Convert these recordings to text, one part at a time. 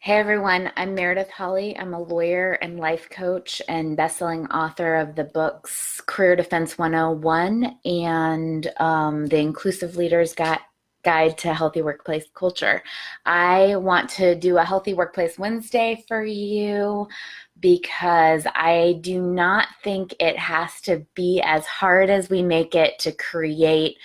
Hey everyone, I'm Meredith Hawley. I'm a lawyer and life coach and best-selling author of the books Career Defense 101 and The Inclusive Guide to Healthy Workplace Culture. I want to do a Healthy Workplace Wednesday for you because I do not think it has to be as hard as we make it to create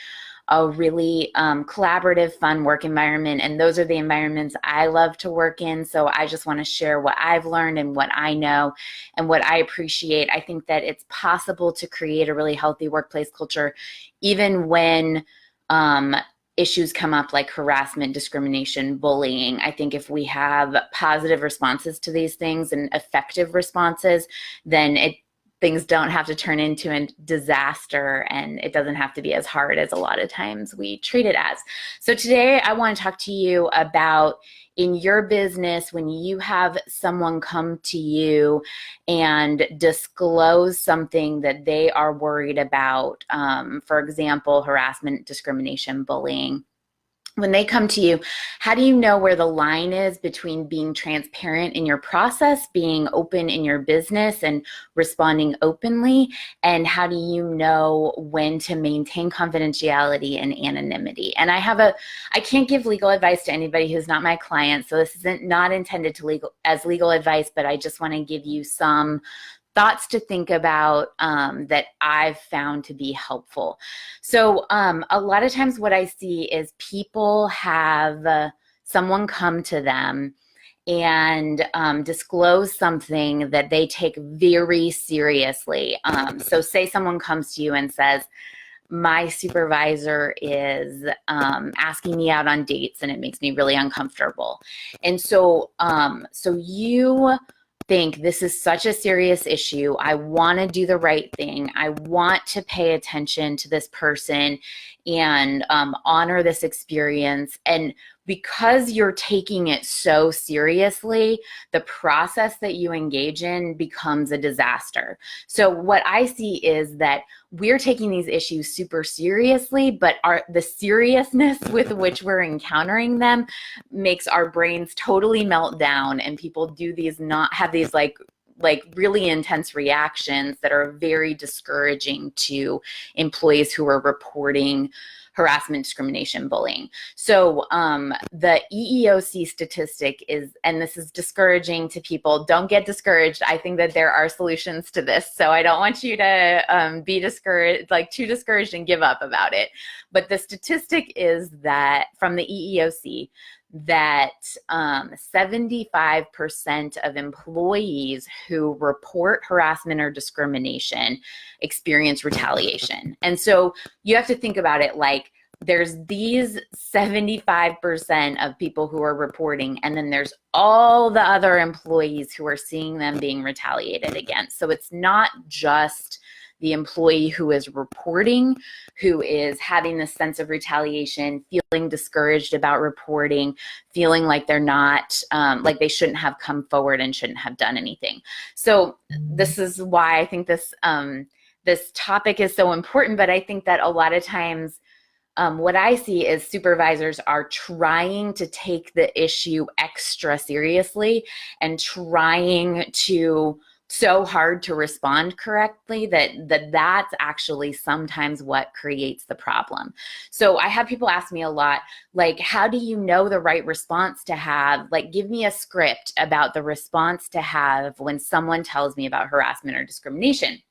a really collaborative, fun work environment. And those are the environments I love to work in. So I just want to share what I've learned and what I know and what I appreciate. I think that it's possible to create a really healthy workplace culture, even when issues come up like harassment, discrimination, bullying. I think if we have positive responses to these things and effective responses, then things don't have to turn into a disaster, and it doesn't have to be as hard as a lot of times we treat it as. So today I want to talk to you about in your business when you have someone come to you and disclose something that they are worried about, for example, harassment, discrimination, bullying. When they come to you, how do you know where the line is between being transparent in your process, being open in your business and responding openly? And how do you know when to maintain confidentiality and anonymity? And I can't give legal advice to anybody who's not my client. So this isn't not intended to as legal advice, but I just want to give you some thoughts to think about that I've found to be helpful. So a lot of times what I see is people have someone come to them and disclose something that they take very seriously. So say someone comes to you and says, my supervisor is asking me out on dates and it makes me really uncomfortable. And so you think this is such a serious issue. I want to do the right thing. I want to pay attention to this person and honor this experience. And because you're taking it so seriously, the process that you engage in becomes a disaster. So what I see is that we're taking these issues super seriously, but the seriousness with which we're encountering them makes our brains totally melt down, and people have these like really intense reactions that are very discouraging to employees who are reporting harassment, discrimination, bullying. So the EEOC statistic is, and this is discouraging to people, don't get discouraged. I think that there are solutions to this. So I don't want you to be discouraged, too discouraged and give up about it. But the statistic is that from the EEOC, that 75% of employees who report harassment or discrimination experience retaliation. And so you have to think about it like there's these 75% of people who are reporting, and then there's all the other employees who are seeing them being retaliated against. So it's not just the employee who is reporting, who is having this sense of retaliation, feeling discouraged about reporting, feeling like they're not, like they shouldn't have come forward and shouldn't have done anything. So this is why I think this topic is so important, but I think that a lot of times what I see is supervisors are trying to take the issue extra seriously and trying to so hard to respond correctly that's actually sometimes what creates the problem. So I have people ask me a lot, like, how do you know the right response to have? Like, give me a script about the response to have when someone tells me about harassment or discrimination.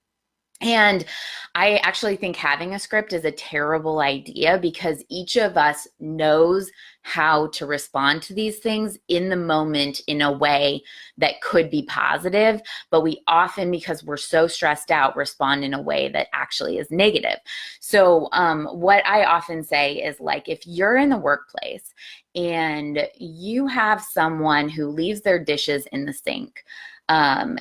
And I actually think having a script is a terrible idea because each of us knows how to respond to these things in the moment in a way that could be positive, but we often, because we're so stressed out, respond in a way that actually is negative. So what I often say is, like, if you're in the workplace and you have someone who leaves their dishes in the sink,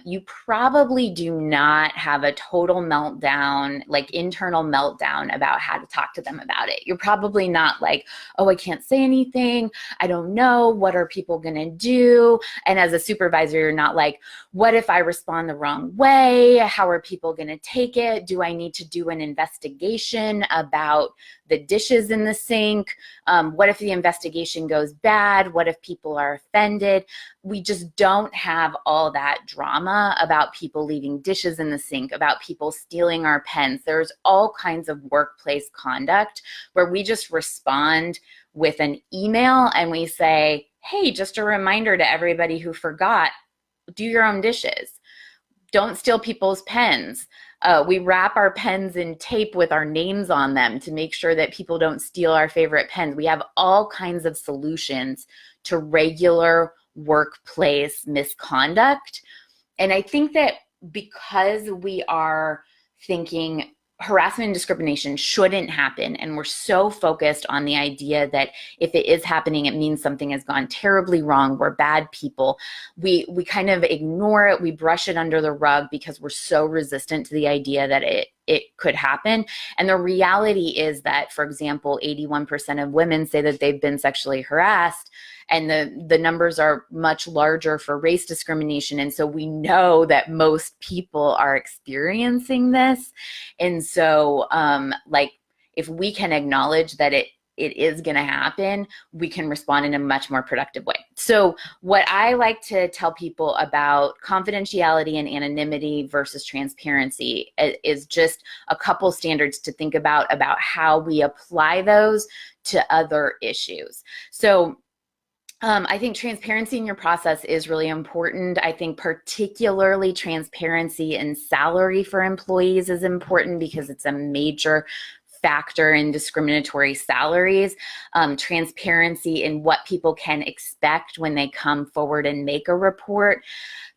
you probably do not have a total meltdown, like internal meltdown about how to talk to them about it. You're probably not like, oh, I can't say anything. anything. I don't know. What are people going to do? And as a supervisor, you're not like, what if I respond the wrong way? How are people going to take it? Do I need to do an investigation about the dishes in the sink? What if the investigation goes bad? What if people are offended? We just don't have all that drama about people leaving dishes in the sink, about people stealing our pens. There's all kinds of workplace conduct where we just respond with an email and we say, hey, just a reminder to everybody who forgot, do your own dishes. Don't steal people's pens. We wrap our pens in tape with our names on them to make sure that people don't steal our favorite pens. We have all kinds of solutions to regular workplace misconduct. And I think that because we are thinking harassment and discrimination shouldn't happen, and we're so focused on the idea that if it is happening, it means something has gone terribly wrong, we're bad people, we kind of ignore it, we brush it under the rug because we're so resistant to the idea that it could happen. And the reality is that, for example, 81% of women say that they've been sexually harassed, and the numbers are much larger for race discrimination. And so we know that most people are experiencing this. And so like, if we can acknowledge that it is going to happen, we can respond in a much more productive way. So what I like to tell people about confidentiality and anonymity versus transparency is just a couple standards to think about how we apply those to other issues. So I think transparency in your process is really important. I think particularly transparency in salary for employees is important because it's a major factor in discriminatory salaries. Transparency in what people can expect when they come forward and make a report.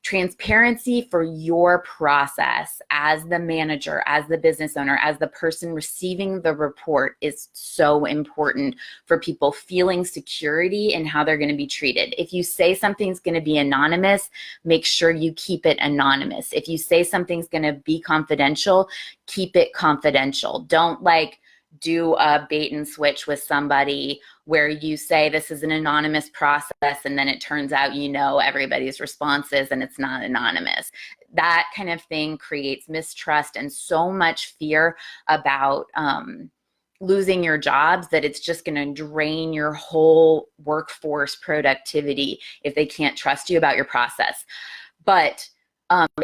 Transparency for your process as the manager, as the business owner, as the person receiving the report is so important for people feeling security in how they're going to be treated. If you say something's going to be anonymous, make sure you keep it anonymous. If you say something's going to be confidential, keep it confidential. Don't like do a bait and switch with somebody where you say this is an anonymous process and then it turns out you know everybody's responses and it's not anonymous. That kind of thing creates mistrust and so much fear about losing your jobs that it's just going to drain your whole workforce productivity if they can't trust you about your process. But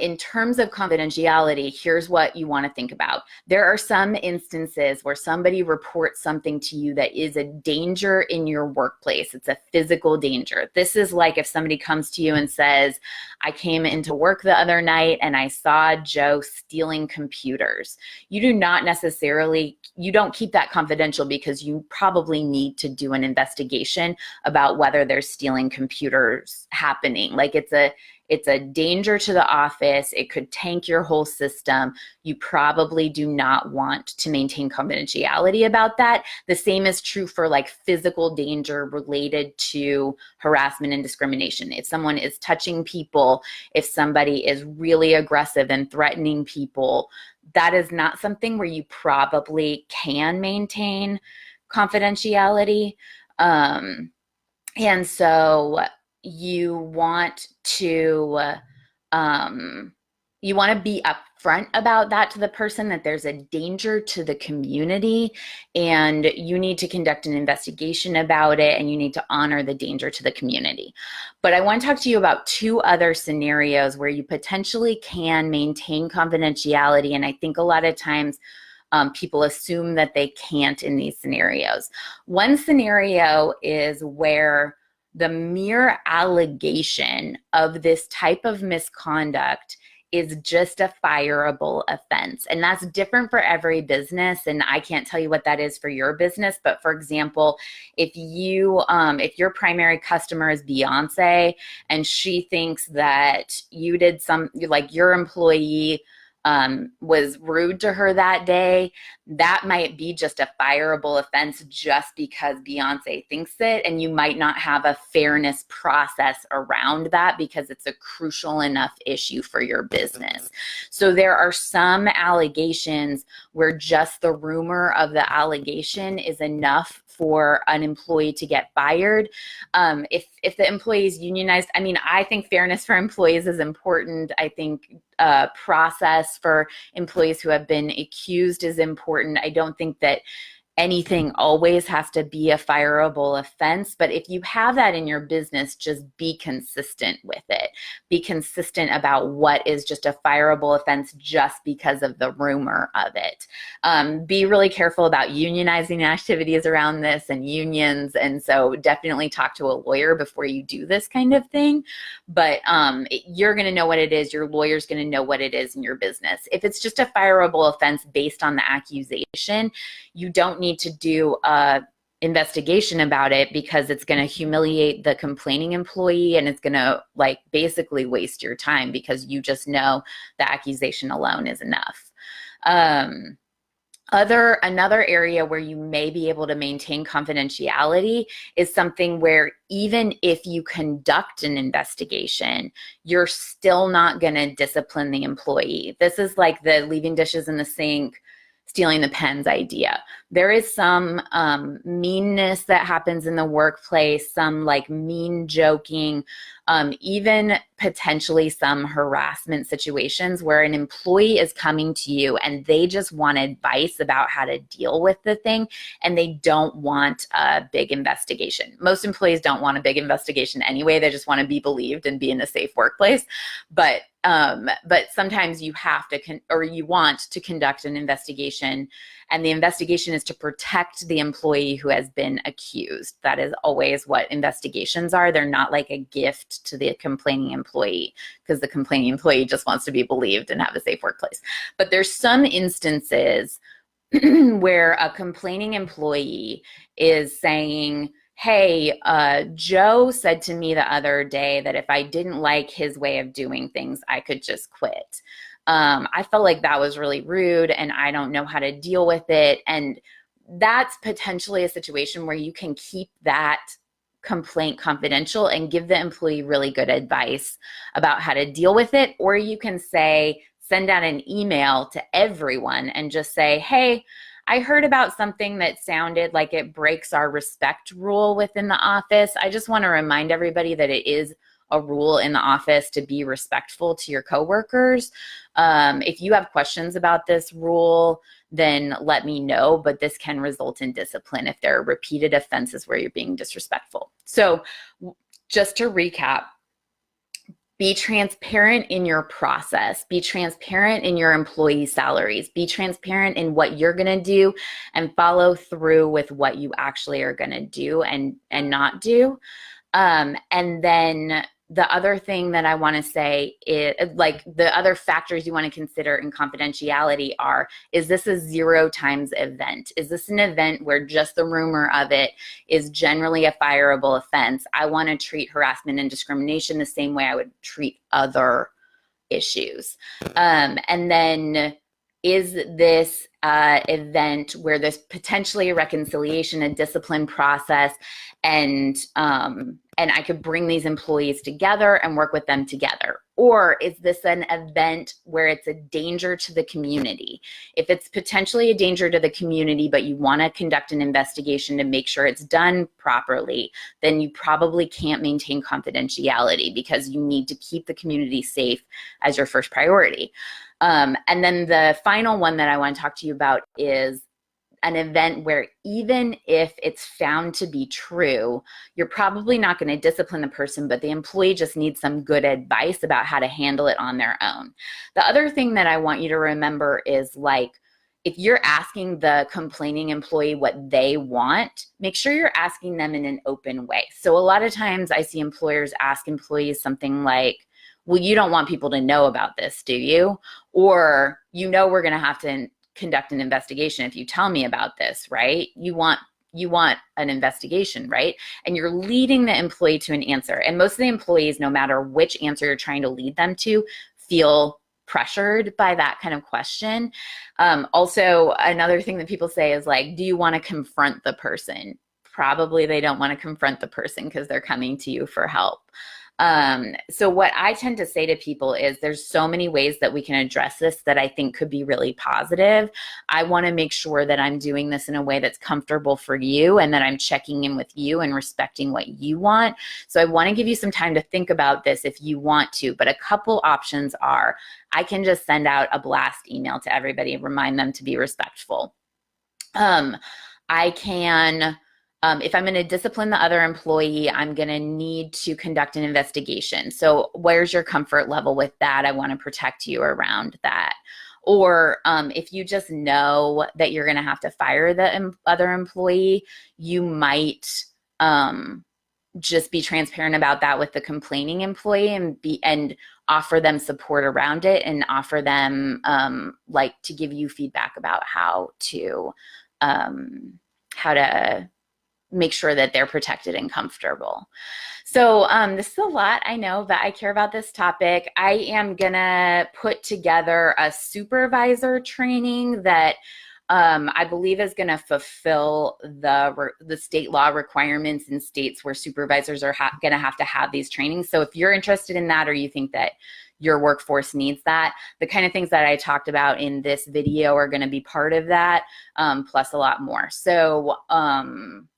in terms of confidentiality, here's what you want to think about. There are some instances where somebody reports something to you that is a danger in your workplace. It's a physical danger. This is like if somebody comes to you and says, I came into work the other night and I saw Joe stealing computers. You do not necessarily, you don't keep that confidential because you probably need to do an investigation about whether there's stealing computers happening. Like it's a danger to the office. It could tank your whole system. You probably do not want to maintain confidentiality about that. The same is true for like physical danger related to harassment and discrimination. If someone is touching people, if somebody is really aggressive and threatening people, that is not something where you probably can maintain confidentiality. And so you want to be upfront about that to the person, that there's a danger to the community and you need to conduct an investigation about it and you need to honor the danger to the community. But I want to talk to you about two other scenarios where you potentially can maintain confidentiality, and I think a lot of times people assume that they can't in these scenarios. One scenario is where the mere allegation of this type of misconduct is just a fireable offense. And that's different for every business. And I can't tell you what that is for your business. But for example, if if your primary customer is Beyonce and she thinks that you did like your employee was rude to her that day, that might be just a fireable offense just because Beyonce thinks it. And you might not have a fairness process around that because it's a crucial enough issue for your business. So there are some allegations where just the rumor of the allegation is enough for an employee to get fired. If the employee is unionized, I mean, I think fairness for employees is important. I think process for employees who have been accused is important. I don't think that anything always has to be a fireable offense, but if you have that in your business, just be consistent with it. Be consistent about what is just a fireable offense just because of the rumor of it. Be really careful about unionizing activities around this and unions, and so definitely talk to a lawyer before you do this kind of thing. But you're going to know what it is. Your lawyer's going to know what it is in your business. If it's just a fireable offense based on the accusation, you don't need to do a investigation about it because it's going to humiliate the complaining employee and it's going to like basically waste your time because you just know the accusation alone is enough. Another area where you may be able to maintain confidentiality is something where even if you conduct an investigation, you're still not going to discipline the employee. This is like the leaving dishes in the sink, stealing the pens idea. There is some meanness that happens in the workplace, some like mean joking, even potentially some harassment situations where an employee is coming to you and they just want advice about how to deal with the thing and they don't want a big investigation. Most employees don't want a big investigation anyway. They just want to be believed and be in a safe workplace. But sometimes you have to or you want to conduct an investigation, and the investigation is to protect the employee who has been accused. That is always what investigations are. They're not like a gift to the complaining employee because the complaining employee just wants to be believed and have a safe workplace. But there's some instances where a complaining employee is saying, hey, Joe said to me the other day that if I didn't like his way of doing things, I could just quit. I felt like that was really rude and I don't know how to deal with it. And that's potentially a situation where you can keep that complaint confidential and give the employee really good advice about how to deal with it. Or you can send out an email to everyone and just say, hey, I heard about something that sounded like it breaks our respect rule within the office. I just want to remind everybody that it is a rule in the office to be respectful to your coworkers. If you have questions about this rule, then let me know, but this can result in discipline if there are repeated offenses where you're being disrespectful. So just to recap, be transparent in your process. Be transparent in your employee salaries. Be transparent in what you're going to do and follow through with what you actually are going to do and not do. And then the other thing that I want to say is, like, the other factors you want to consider in confidentiality are, is this a 0 times event? Is this an event where just the rumor of it is generally a fireable offense? I want to treat harassment and discrimination the same way I would treat other issues. And then, is this event where there's potentially a reconciliation, a discipline process, and I could bring these employees together and work with them together? Or is this an event where it's a danger to the community? If it's potentially a danger to the community, but you want to conduct an investigation to make sure it's done properly, then you probably can't maintain confidentiality because you need to keep the community safe as your first priority. And then the final one that I want to talk to you about is an event where even if it's found to be true, you're probably not going to discipline the person, but the employee just needs some good advice about how to handle it on their own. The other thing that I want you to remember is, like, if you're asking the complaining employee what they want, make sure you're asking them in an open way. So a lot of times I see employers ask employees something like, well, you don't want people to know about this, do you? Or, you know, we're going to have to conduct an investigation if you tell me about this, right? You want an investigation, right? And you're leading the employee to an answer. And most of the employees, no matter which answer you're trying to lead them to, feel pressured by that kind of question. Also, another thing that people say is like, do you want to confront the person? Probably they don't want to confront the person because they're coming to you for help. So what I tend to say to people is there's so many ways that we can address this that I think could be really positive. I want to make sure that I'm doing this in a way that's comfortable for you and that I'm checking in with you and respecting what you want. So I want to give you some time to think about this if you want to, but a couple options are I can just send out a blast email to everybody and remind them to be respectful. I can, if I'm going to discipline the other employee, I'm going to need to conduct an investigation. So where's your comfort level with that? I want to protect you around that. Or if you just know that you're going to have to fire the other employee, you might just be transparent about that with the complaining employee and offer them support around it and offer them like to give you feedback about how to make sure that they're protected and comfortable. So this is a lot, I know, but I care about this topic. I am gonna put together a supervisor training that I believe is going to fulfill the state law requirements in states where supervisors are going to have these trainings. So if you're interested in that, or you think that your workforce needs that, the kind of things that I talked about in this video are going to be part of that, plus a lot more. So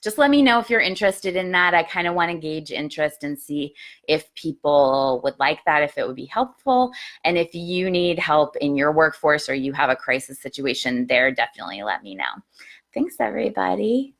just let me know if you're interested in that. I kind of want to gauge interest and see if people would like that, if it would be helpful. And if you need help in your workforce or you have a crisis situation there, definitely let me know. Thanks, everybody.